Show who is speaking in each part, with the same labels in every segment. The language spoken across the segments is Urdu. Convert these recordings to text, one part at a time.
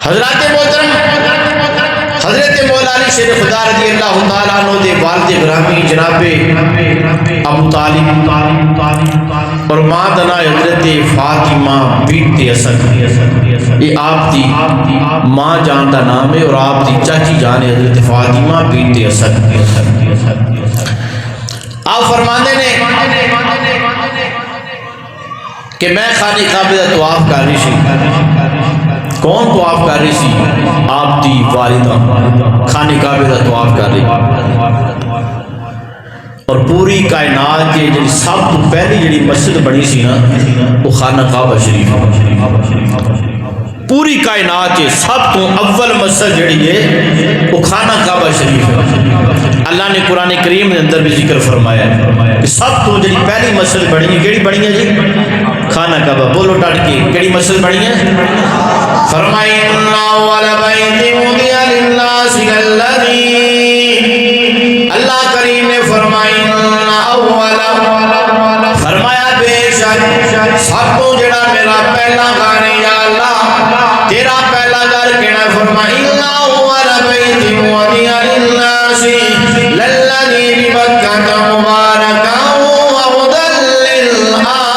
Speaker 1: حضرات محترم حضرت مولا علی شیر خدا رضی اللہ تعالیٰ عنہ دے والد گرامی جناب ابو طالب اور ماں دنا حضرت فاطمہ بنت اسد، یہ آپ دی ماں جان دا نام ہے اور آپ دی چاچی جان ہے حضرت فاطمہ بنت اسد۔ آپ فرماندے نے کہ میں خانہ کعبہ دا طواف کر رہی سی۔ کون طواف کر رہی سی؟ آپ دی والدہ خانہ کعبہ دا طواف کر رہی، اور پوری کائنات کے جڑی سب تو پہلی جڑی مسجد بنی سی نا وہ خانہ کعبہ شریف ہے۔ پوری کائنات کے سب تو اول مسجد جڑی ہے وہ خانہ کعبہ شریف ہے۔ اللہ نے قرآن کریم کے اندر بھی ذکر فرمایا ہے کہ سب تو جڑی پہلی مسجد بنی ہے کیڑی بنی ہے جی؟ خانہ کعبہ۔ بولو ڈٹ کے کیڑی مسجد بنی ہے؟ فرمایا ان اول بیت وضع للناس الذی، اللہ کریم نے فرمایا فرمایا بے شک سب تو جڑا میرا پہلا گھر ہے یا اللہ تیرا پہلا گھر کیڑا؟ فرمایا ان اول بیت وضع للناس للذی ببکہ مبارکا وہدی للعالمین۔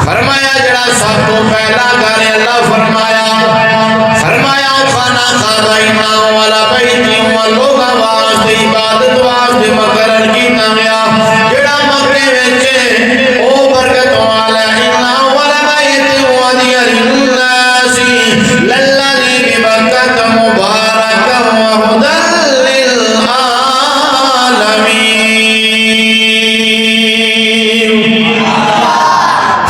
Speaker 1: فرمایا جڑا سب تو پہلا گھر ہے اللہ فرمایا خانہ کعبہ ان اول بیت لوگاں واسطے عبادت واسطے مقرر کیتا گیا جڑا مکے وچ او برکت والا ان اول بیت وضع للناس للذی ببکہ مبارکا وہدی للعالمین۔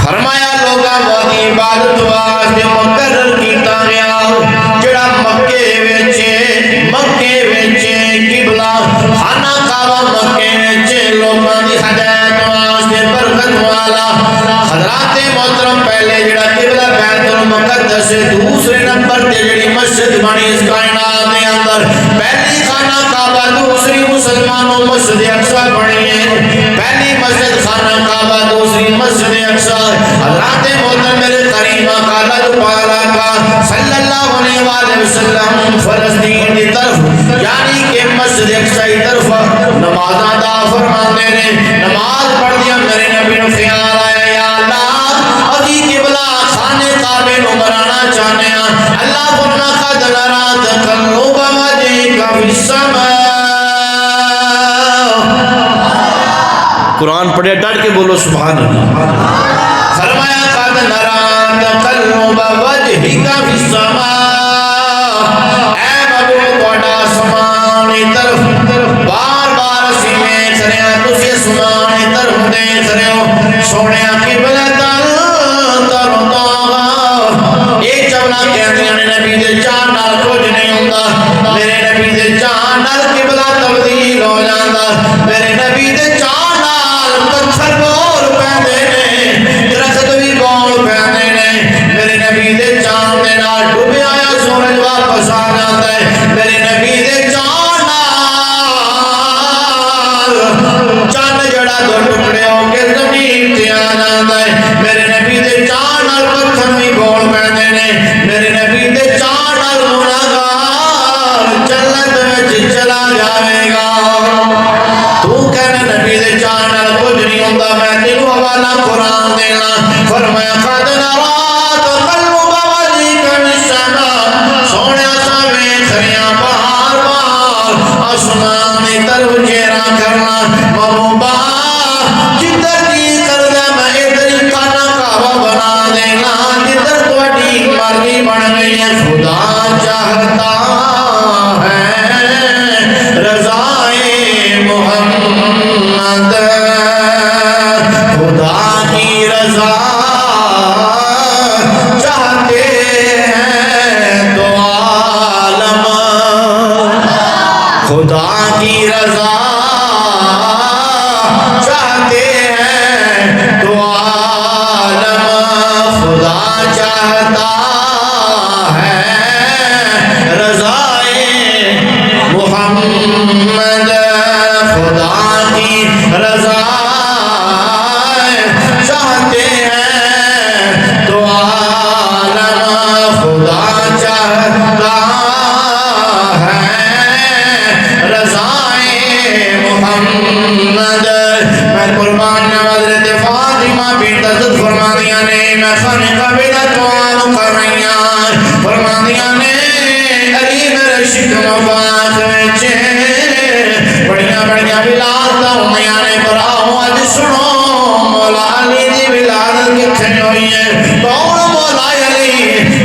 Speaker 1: فرمایا لوگاں واسطے عبادت واسطے مقرر کیتا گیا جڑا مکے وچ قبلہ خانہ کعبہ مکے وچ لوگاں دی ہدایت واسطے برکت والا۔ حضرات محترم پہلے جڑا قبلہ بیت المقدس ہے، دوسرے نمبر تے جڑی مسجد بنی اس کائنات دے اندر پہلی خانہ کعبہ، دوسری مسلمانوں مسجد اقصی بنی ہے۔ پہلی مسجد خانہ کعبہ، دوسری مسجد اقصی۔ حضرات محترم میرے قریب آقا صلی اللہ علیہ وآلہ وسلم فلسطین کی طرف یعنی کہ مسجد اقصی کی طرف نماز ادا فرماندے نے۔ نماز پڑھ دیا میرے نبی نو خیال آیا یا اللہ ابھی قبلہ خانہ کعبہ نو بنانا چاہنے ہیں۔ اللہ فرما قد نرى تقلب وجهك في السماء۔ قرآن پڑھے ڈٹ کے بولو سبحان اللہ۔ فرمایا قد نرى تقلب وجهك في السماء، اے بابو توڑا سمان طرف بار بار اسی ویکھ رہے ہیں، تسی سمان طرف دیکھ رہے ہو سونے قبلہ ترضا۔ یہ چولا کہندیاں نے نبی دے جان نال کچھ نہیں ہوندا، میرے نبی دے جان نال قبلہ تبدیل ہو جاندا، میرے نبی دے جان نال پتھر بول پیندے نے، درخت بھی بول پیندے نے، میرے نبی دے جان دے نال ڈوبیا ہویا سورج واپس آ جاندا ہے، میرے نبی دے جان نال چند جڑا دو ٹکڑے ہو کے زمین تے آ جاندا ہے، میرے نبی دے جان نال پتھر بھی بول پیندے نے، میرے نبی دے جان نال گناہگار جنت وچ چلا جاوے گا۔ تو کہنا نبی دے جان نال کچھ نہیں ہوندا، میں تینوں حوالہ قرآن دینا۔ فرمایا قد نرى تقلب وجهك في السماء، سونے سا ویکھ رہے ہیں بار بار آسمان دی طرف چہرہ کرنا محبوبہ، جدھر جی کردا میں ادھر خانہ کعبہ بنا دینا، جدھر تہاڈی مرضی بن گئی ہے۔ خدا چاہتا ہے رضائے محمد، خدا کی رضا عزت فرمانیاں نے میں خانے قابلہ توان کر رہیاں فرمانیاں نے علی میرے شکم باق ویچے بڑیاں بڑیاں ولادتاں ہوندیاں نے پر آؤ اج سنو مولا علی دی ولادت کتھے ہوئی ہے کون مولا علی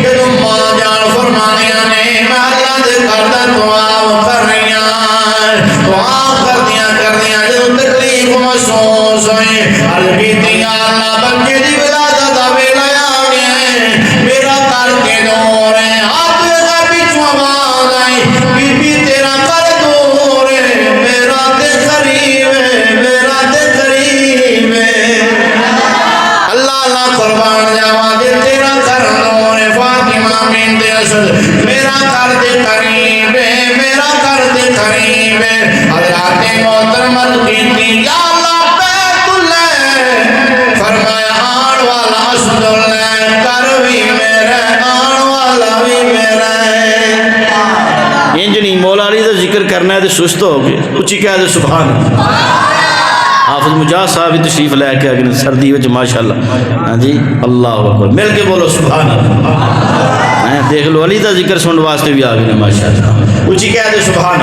Speaker 1: جدو ماں جان فرمانیاں نے میں اللہ دے کردہ دعا کر رہیاں دعا کر دیا جدو تکلیف محسوس ہوئی عرض کیتی یا اللہ بچے دی ولادت دا ویلا آ گیا ہے میرا کر کے دور ہے ہاتھ کا پیچھو آواز آئی بی بی تیرا کر دور ہے میرا تے قریب ہے میرا تے قریب ہے اللہ اللہ قربان جاوا دے تیرا کر دور ہے فاطمہ بنت اسد میرا کر دے قریب ہے میرا کر دے قریب ہے حضرات محترمت کیتی یا اللہ بیت اللہ فرمایا آن والا اسد اللہ کر بھی میرا آن والا بھی میرا ہے انجنی مولا علی دا ذکر کرنا ہے تو سست ہو گئے اچھی کہہ دے سبحان حافظ مجاہد صاحب تشریف لے کے اگنے سردی وچ ماشاءاللہ ہاں جی اللہ اکبر مل کے بولو سبحان اللہ دیکھ لو علی دا ذکر سن واسطے بھی آگے ماشاءاللہ اچھی کہہ دے سبحان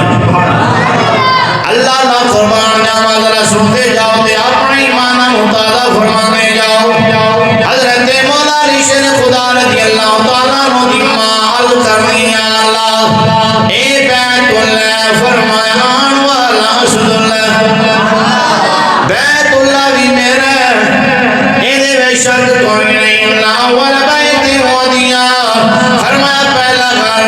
Speaker 1: اللہ اللہ فرمان جاوا ذرا سنتے جاؤ تے اپنے ایمان متازہ فرمانے جاؤ حضرت مولا علی شیر خدا رضی اللہ تعالیٰ عنہ دی ماں عرض کرنی یا اللہ اے بیت اللہ فرمایا آن والا اسد اللہ بیت اللہ بھی میرا اے بے شک کوئی نہیں اللہ والا بیت ودیا فرمایا پہلا گھر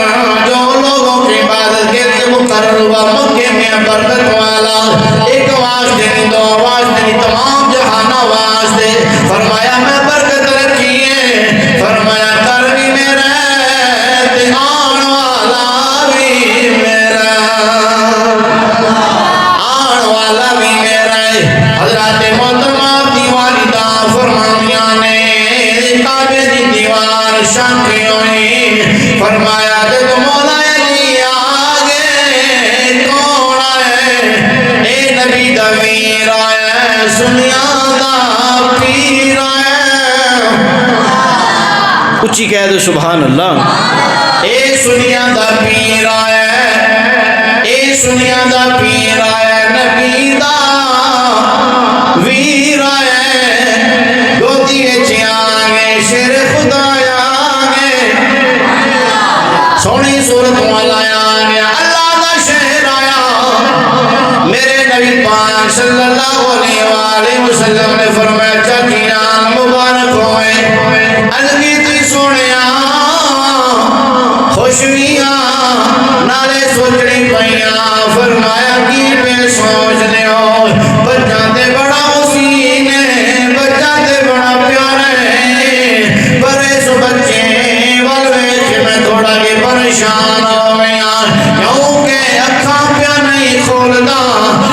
Speaker 1: جو لوگوں کی عبادت کے لیے مقرر ہوا مکے میں برکت والا ایک واسطے نہیں دو واسطے نہیں تمام جہانا واسطے فرمایا میں برکت رکھی ہے فرمایا کر بھی میرا تے آن والا بھی میرا آن والا بھی میرا حضرات محترمہ دیوالدہ فرمانیاں نے کعبے دی دیوار شاکی ہوئی فرمایا جب مولا علی آگے کون آئے اے نبی دا ویر آئے سنیا دا پیر آئے اچھی کہہ دو سبحان اللہ اے سنیا دا پیر آئے اے سنیا دا پیر آئے نبی دا ویر آئے گودی وچ آگے شیر خدا آگے سونی صورت والا آگے اللہ دا شہر آیا میرے نبی پاک صلی اللہ علیہ وآلہ وسلم نے فرمایا چاکی جان مبارک ہوئے عزگی تی سونیا خوشویاں نالے سوچنی پہیاں فرمایا کی پہ سوچنے ہو بچہ تے بڑا حسین ہے بچہ تے بڑا پیارا ہے برے سو بچے والوے کہ میں تھوڑا کے پریشان ہو گیا کیونکہ اکھاں پیا نہیں کھولدا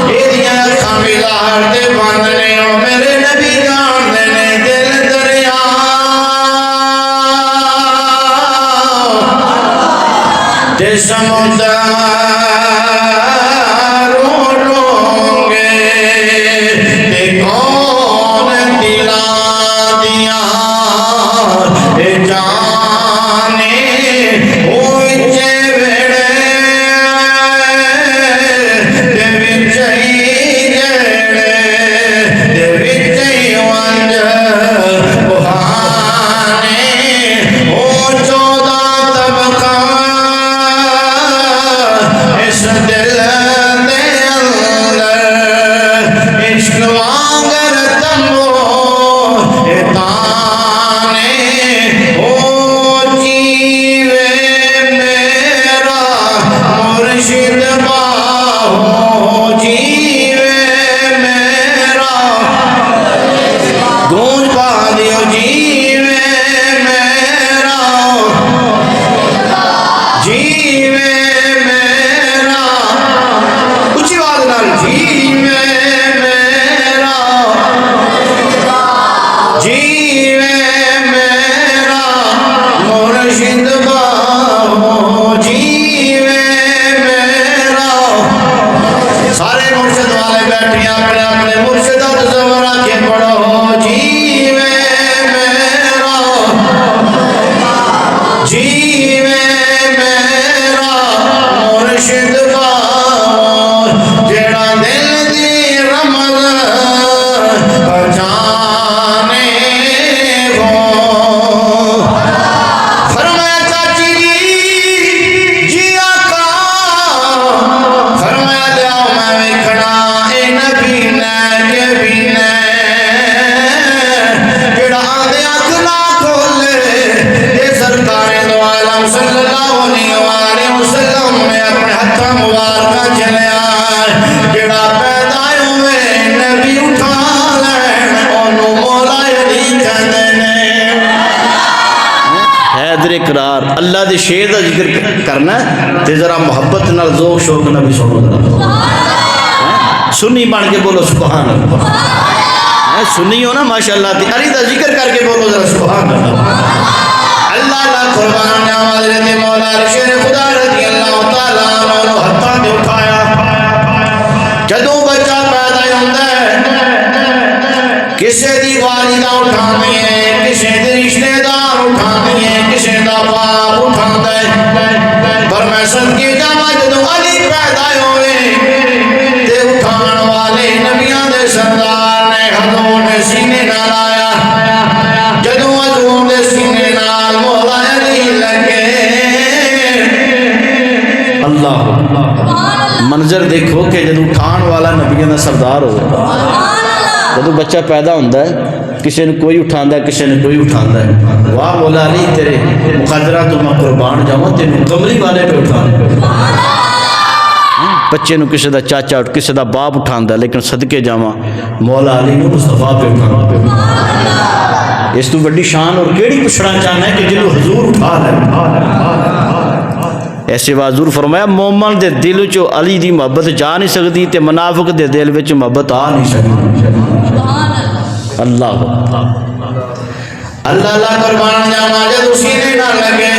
Speaker 1: ایدیاں اکھاں بگاڑ دے باندھنے ہو میرے نبی جان دینے دل دریا تے سمندر روڑوں گے تے کون دلا دیا اے جانے اوچے ویڑے تے وچھئی جیڑے تے وچھئی ونج بہانے او 14 طبقہ اس دل دے اندر عشق وانگر تمو تانے او
Speaker 2: حاضر قرار اللہ دے شیر دا ذکر کرنا ہے تے ذرا محبت نال ذوق شوق نال بھی سنو ذرا سنی بن کے بولو سبحان اللہ سنی ہو نا ماشاءاللہ تے علی دا ذکر کر کے بولو ذرا سبحان اللہ اللہ لا قربان جاواں حضرت مولا شیر خدا رضی اللہ تعالی عنہ ہتھاں تے اٹھایا جدوں بچہ پیدا ہوندا ہے کسے دی والدہ اٹھاندی ہے کسے دے رشتے دار اٹھاندی ہے کسے دا باپ اٹھاندا ہے پر میں صدقے جاواں جدوں علی پیدا ہوئے تے اٹھان والے نبیاں دے سردار نے حضور نے سینے نال آیا جدوں حضور دے سینے نال مولا علی لگے اللہ منظر دیکھو کہ جدوں اٹھان والا نبیاں دا سردار ہوئے جدوں بچہ پیدا ہوتا ہے کسی نے کوئی اٹھاندا ہے کسی نے کوئی اٹھاندا ہے واہ مولا علی تیرے مقدرہ تو میں قربان جاواں تینوں کملی والے پہ اٹھانا بچے نو کسی دا چاچا کسی دا باپ اٹھاندا ہے لیکن صدقے جاواں مولا علی نو مصطفیٰ پہ اٹھانا اس تو بڑی شان اور کیڑی پوچھنا چاہنا ہے کہ جنوں حضور اٹھا لے ایسے حضور فرمایا مومن دے دل چو علی دی محبت جا نہیں سکتی تے منافق دے دل وچ محبت آ نہیں سکتی اللہ
Speaker 1: اللہ لا قربان جاواں جدوں سینے نال لگے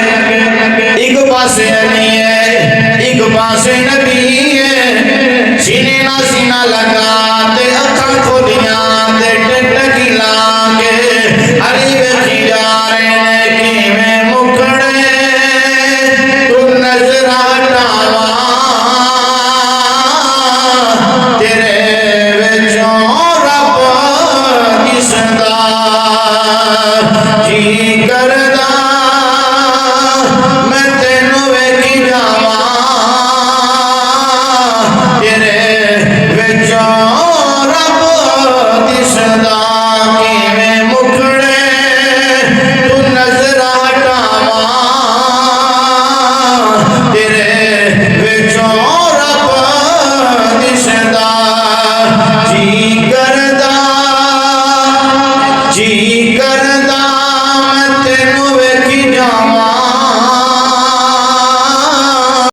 Speaker 1: ایک پاسے علی ہے ایک پاسے نبی ہے سینے نال سینہ لگا تے اکھاں کھولیاں تے ٹکٹکی لا کے علی ویکھی جا رہے نے کیویں مکھڑے تو نظر ہٹاواں تیرے وچوں رب دسدا جی کردا